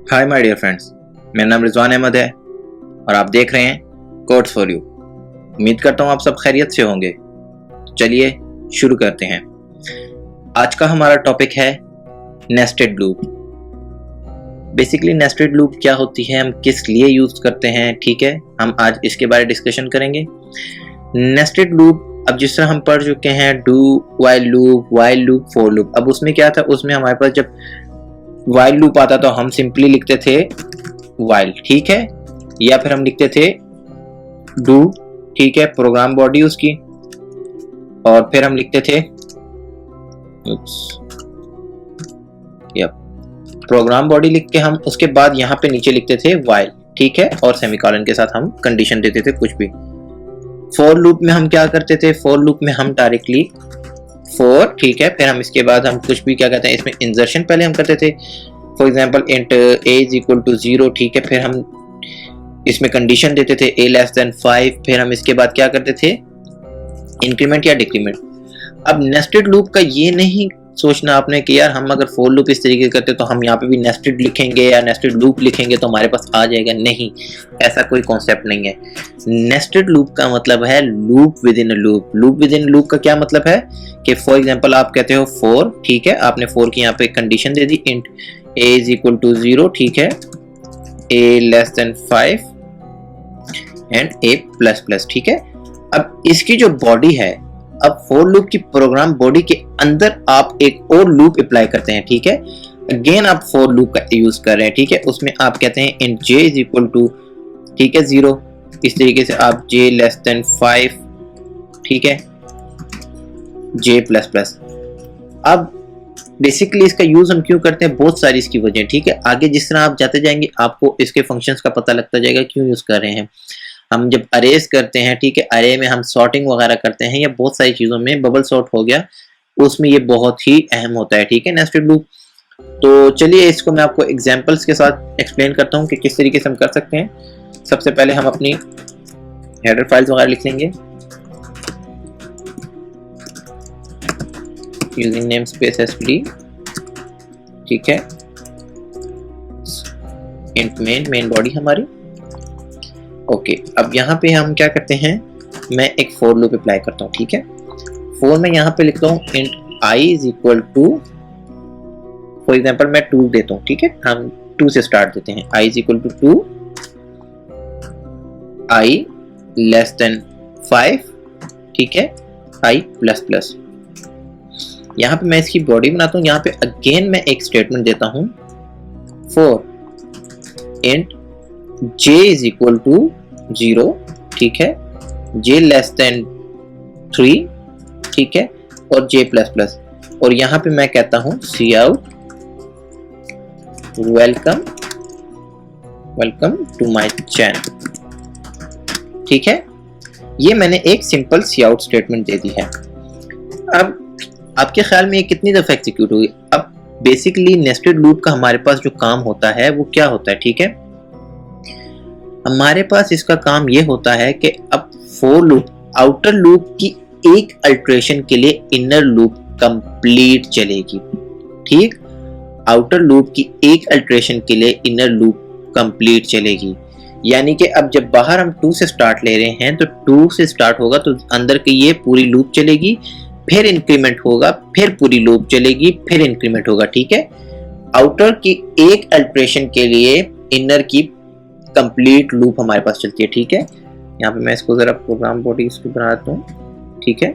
Hi my dear friends, मेरा नाम रिजवान अहमद है और आप देख रहे हैं कोड्स फॉर यू। उम्मीद करता हूँ आप सब खैरियत से होंगे। चलिए शुरू करते हैं। आज का हमारा टॉपिक है nested loop. Basically nested loop क्या होती है, हम किस लिए यूज करते हैं, ठीक है, हम आज इसके बारे में डिस्कशन करेंगे। नेस्टेड लूप अब जिस तरह हम पढ़ चुके हैं do while loop, for loop. अब उसमें क्या था, उसमें हमारे पास जब वाइल लूप आता तो हम सिंपली लिखते थे वाइल, ठीक है, या फिर हम लिखते थे डू, ठीक है, प्रोग्राम बॉडी उसकी, और फिर हम लिखते थे प्रोग्राम बॉडी लिख के हम उसके बाद यहाँ पे नीचे लिखते थे वाइल, ठीक है, और सेमीकोलन के साथ हम कंडीशन देते थे कुछ भी। फॉर लूप में हम क्या करते थे, फॉर लूप में हम डायरेक्टली फॉर, ठीक है, फिर हम इसके बाद हम कुछ भी क्या कहते हैं, इसमें इंसर्शन पहले हम करते थे। For example int a is equal to 0, ठीक है, फिर हम इसमें कंडीशन देते थे a लेस देन 5, फिर हम इसके बाद क्या करते थे, इंक्रीमेंट या डिक्रीमेंट। अब नेस्टेड लूप का ये नहीं सोचना आपने कि यार हम अगर फॉर लूप इस तरीके करते तो हम यहाँ पे भी नेस्टेड लिखेंगे या नेस्टेड लूप लिखेंगे तो हमारे पास आ जाएगा। नहीं, ऐसा कोई कॉन्सेप्ट नहीं है। नेस्टेड लूप का मतलब है loop with in loop. Loop with in loop का क्या मतलब है कि फॉर एग्जांपल आप कहते हो फॉर, ठीक है, आपने फॉर की यहाँ पे कंडीशन दे दी int a is equal to 0, ठीक है, a less than 5 and a plus plus, ठीक है। अब इसकी जो बॉडी है, अब फॉर लूप की प्रोग्राम बॉडी के अंदर आप एक और लूप अप्लाई करते हैं, ठीक है, अगेन आप फॉर लूप का यूज कर रहे हैं, ठीक है, उसमें आप कहते हैं int j is equal to, ठीक है, 0, इस तरीके से आप j लेस देन 5, ठीक है, j प्लस प्लस। अब बेसिकली इसका यूज हम क्यों करते हैं, बहुत सारी इसकी वजह, ठीक है, आगे जिस तरह आप जाते जाएंगे आपको इसके फंक्शंस का पता लगता जाएगा क्यों यूज कर रहे हैं। हम जब अरेज करते हैं, ठीक है, अरे में हम सॉर्टिंग वगैरह करते हैं या बहुत सारी चीजों में, बबल सॉर्ट हो गया, उसमें ये बहुत ही अहम होता है, ठीक है, नेस्टेड लूप। तो चलिए इसको मैं आपको एग्जांपल्स के साथ एक्सप्लेन करता हूँ कि किस तरीके से हम कर सकते हैं। सबसे पहले हम अपनी हेडर फाइल्स वगैरह लिख लेंगे यूजिंग नेमस्पेस एसवीडी, ठीक है, इंट मेन बॉडी हमारी, ओके। अब यहाँ पे हम क्या करते हैं, मैं एक फॉर लूप अप्लाई करता हूँ, ठीक है। फॉर में यहाँ पे लिखता हूँ int i is equal to, for example मैं 2 देता हूँ, ठीक है, हम 2 से स्टार्ट देते हैं, i is equal to 2, i less than 5, ठीक है, i प्लस प्लस। यहाँ पे मैं इसकी बॉडी बनाता हूँ, यहाँ पे अगेन मैं एक स्टेटमेंट देता हूँ for int j is equal to 0, ठीक है, j लेस देन 3, ठीक है, और j प्लस प्लस, और यहाँ पे मैं कहता हूँ cout welcome to my channel, ठीक है। ये मैंने एक सिंपल सी आउट स्टेटमेंट दे दी है। अब आपके ख्याल में ये कितनी दफा एग्जीक्यूट होगी। अब बेसिकली नेस्टेड लूप का हमारे पास जो काम होता है वो क्या होता है, ठीक है, हमारे पास इसका काम ये होता है कि अब फॉर लूप आउटर लूप की एक अल्टरेशन के लिए इनर लूप कंप्लीट चलेगी, ठीक, आउटर लूप की एक अल्टरेशन के लिए इनर लूप कंप्लीट चलेगी। यानी कि अब जब बाहर हम 2 से स्टार्ट ले रहे हैं तो 2 से स्टार्ट होगा तो अंदर की ये पूरी लूप चलेगी, फिर इंक्रीमेंट होगा, फिर पूरी लूप चलेगी, फिर इंक्रीमेंट होगा, ठीक है। आउटर की एक अल्टरेशन के लिए इनर की कंप्लीट लूप हमारे पास चलती है, ठीक है। यहाँ पे मैं इसको जरा प्रोग्राम बॉडी इसको बना देता हूँ, ठीक है,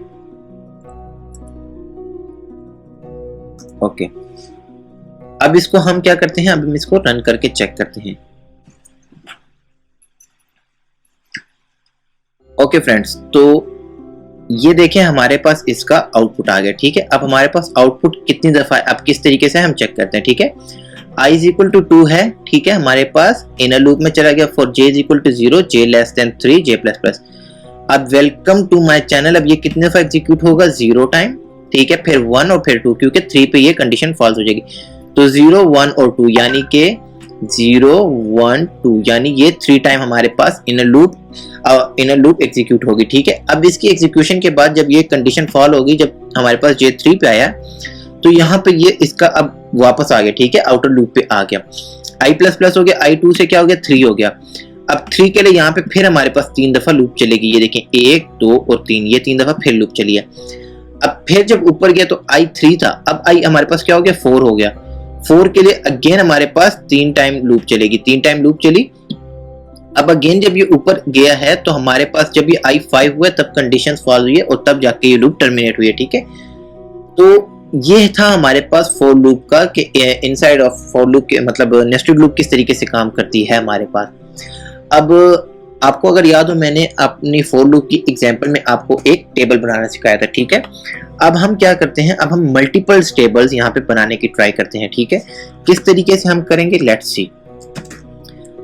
ओके। अब इसको हम क्या करते हैं, अब हम इसको रन करके चेक करते हैं। ओके फ्रेंड्स, तो ये देखें हमारे पास इसका आउटपुट आ गया, ठीक है। अब हमारे पास आउटपुट कितनी दफा है, अब किस तरीके से हम चेक करते हैं, ठीक है। i इज इक्वल टू 2 है, ठीक है, हमारे पास इनर लूप में चला गया for j is equal to 0, j less than 3, j plus plus. अब वेलकम टू माय चैनल, अब ये कितने दफा एग्जीक्यूट होगा, 0 टाइम, ठीक है, फिर 1 और फिर 2, क्योंकि 3 पे ये कंडीशन फॉल्स हो जाएगी, तो 0 1 और 2 यानी कि 0 1 2, यानी ये 3 टाइम हमारे पास इनर लूप एग्जीक्यूट होगी, ठीक है। अब इसकी एग्जीक्यूशन के बाद जब ये कंडीशन फॉल होगी, जब हमारे पास j 3 पे आया तो यहाँ पे ये इसका अब वापस आ गया, ठीक है, आउटर लूप पे आ गया। आई प्लस प्लस हो गया, आई 2 से क्या हो गया 3 हो गया। अब 3 के लिए यहाँ पे फिर हमारे पास 3 दफा लूप चलेगी, ये देखें 1 2 और 3, ये 3 दफा फिर लूप चली है। अब फिर जब ऊपर गया तो आई 3 था, अब आई हमारे पास क्या हो गया 4 हो गया। 4 के लिए अगेन हमारे पास 3 टाइम लूप चलेगी, 3 टाइम लूप चली। अब अगेन जब ये ऊपर गया है तो हमारे पास जब ये आई 5 हुआ तब कंडीशन फॉल्स हुई है और तब जाके ये लूप टर्मिनेट हुई है, ठीक है। तो ये था हमारे पास फॉर लूप का कि इनसाइड ऑफ फॉर लूप के मतलब नेस्टेड लूप किस तरीके से काम करती है हमारे पास। अब आपको अगर याद हो मैंने अपनी फॉर लूप की एग्जांपल में आपको एक टेबल बनाना सिखाया था, ठीक है। अब हम क्या करते हैं, अब हम मल्टीपल टेबल्स यहाँ पे बनाने की ट्राई करते हैं, ठीक है। किस तरीके से हम करेंगे, लेट्स सी।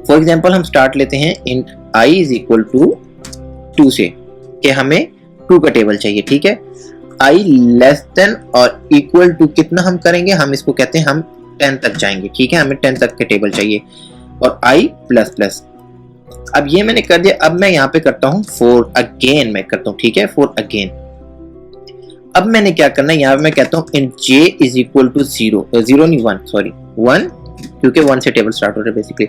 फॉर एग्जांपल हम स्टार्ट लेते हैं int i is equal to 2 से कि हमें 2 का टेबल चाहिए, ठीक है। i लेस देन और इक्वल टू कितना हम करेंगे, हम इसको कहते हैं हम 10 तक जाएंगे, ठीक है। हमें 10 तक के टेबल चाहिए और i प्लस प्लस। अब ये मैंने कर दिया। अब मैं यहाँ पे करता हूँ फॉर अगेन, मैं करता हूँ, ठीक है, फॉर अगेन। अब मैंने क्या करना है, यहाँ पे मैं कहता हूँ इन j इज इक्वल टू 0 नहीं 1 सॉरी 1, क्योंकि 1 से टेबल स्टार्ट हो रहा है basically.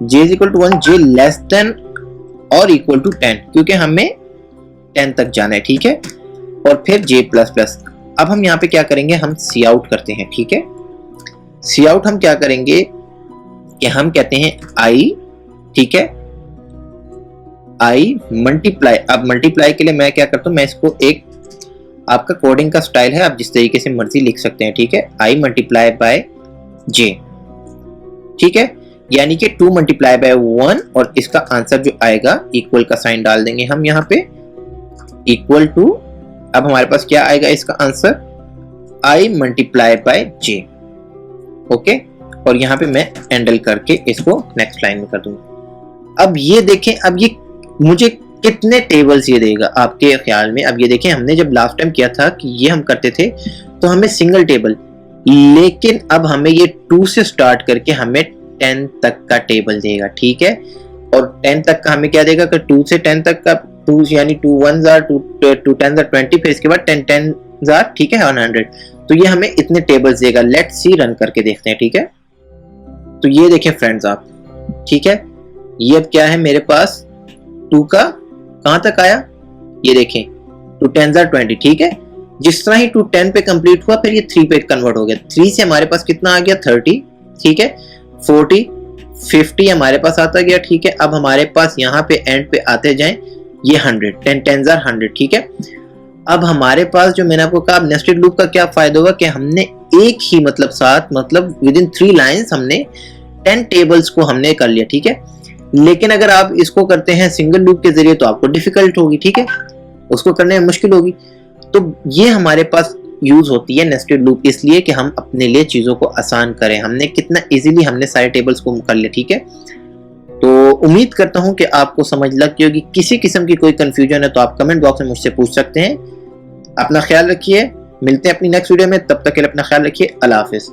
j is equal to 1, j less than और इक्वल टू 10, क्योंकि हमें 10 तक जाना है, ठीक है। और फिर j प्लस प्लस। अब हम यहाँ पे क्या करेंगे, हम सी आउट करते हैं, ठीक है। सी आउट हम क्या करेंगे कि हम कहते हैं i, ठीक है, i मल्टीप्लाई। अब मल्टीप्लाई के लिए मैं क्या करता हूँ, मैं इसको एक आपका कोडिंग का स्टाइल है, आप जिस तरीके से मर्जी लिख सकते हैं, ठीक है। i मल्टीप्लाई बाय j, ठीक है, यानी कि 2 मल्टीप्लाई बाय 1 और इसका आंसर जो आएगा इक्वल का साइन डाल देंगे हम यहाँ पे, इक्वल टू। अब हमारे पास क्या आएगा इसका answer, i multiply by j, okay. और यहाँ पे मैं हैंडल करके इसको नेक्स्ट लाइन में कर दूंगा। अब ये देखें, अब ये मुझे कितने टेबल्स ये देगा आपके ख्याल में। अब ये देखें, हमने जब लास्ट टाइम किया था कि ये हम करते थे तो हमें सिंगल टेबल, लेकिन अब हमें ये 2 से स्टार्ट करके हमें 10 तक का टेबल देगा, ठीक है। और 10 तक का हमें क्या देगा कि 2 से 10 तक का, 2 यानी 2 1s are 2 10s are 20, फिर इसके बाद 10 10s are, ठीक है, 100। तो ये हमें इतने टेबल्स देगा। लेट्स सी, रन करके देखते हैं, ठीक है। तो ये देखें फ्रेंड्स आप, ठीक है, ये अब क्या है मेरे पास 2 का कहां तक आया, ये देखें 2 10s are 20, ठीक है। जिस तरह ही 2 10 पे कंप्लीट हुआ फिर ये 3 पे कन्वर्ट हो गया। 3 से हमारे पास कितना आ गया 30, ठीक है, 40 50 हमारे पास आता गया, ठीक है। अब हमारे पास यहाँ पे एंड पे आते जाएं ये 100, 10 10s are 100, ठीक है। अब हमारे पास जो मैंने आपको कहा नेस्टेड लूप का क्या फायदा होगा कि हमने एक ही मतलब विद इन 3 लाइंस हमने 10 टेबल्स को हमने कर लिया, ठीक है। लेकिन अगर आप इसको करते हैं सिंगल लूप के जरिए तो आपको डिफिकल्ट होगी, ठीक है, उसको करने में मुश्किल होगी। तो ये हमारे पास यूज होती है नेस्टेड लूप इसलिए कि हम अपने लिए चीजों को आसान करें। हमने कितना इजीली हमने सारे टेबल्स को कर लिया, ठीक है। तो उम्मीद करता हूं कि आपको समझ लग गई होगी। किसी किस्म की कोई कंफ्यूजन है तो आप कमेंट बॉक्स में मुझसे पूछ सकते हैं। अपना ख्याल रखिए, मिलते हैं अपनी नेक्स्ट वीडियो में, तब तक के लिए अपना ख्याल रखिए। अल्लाह हाफिज।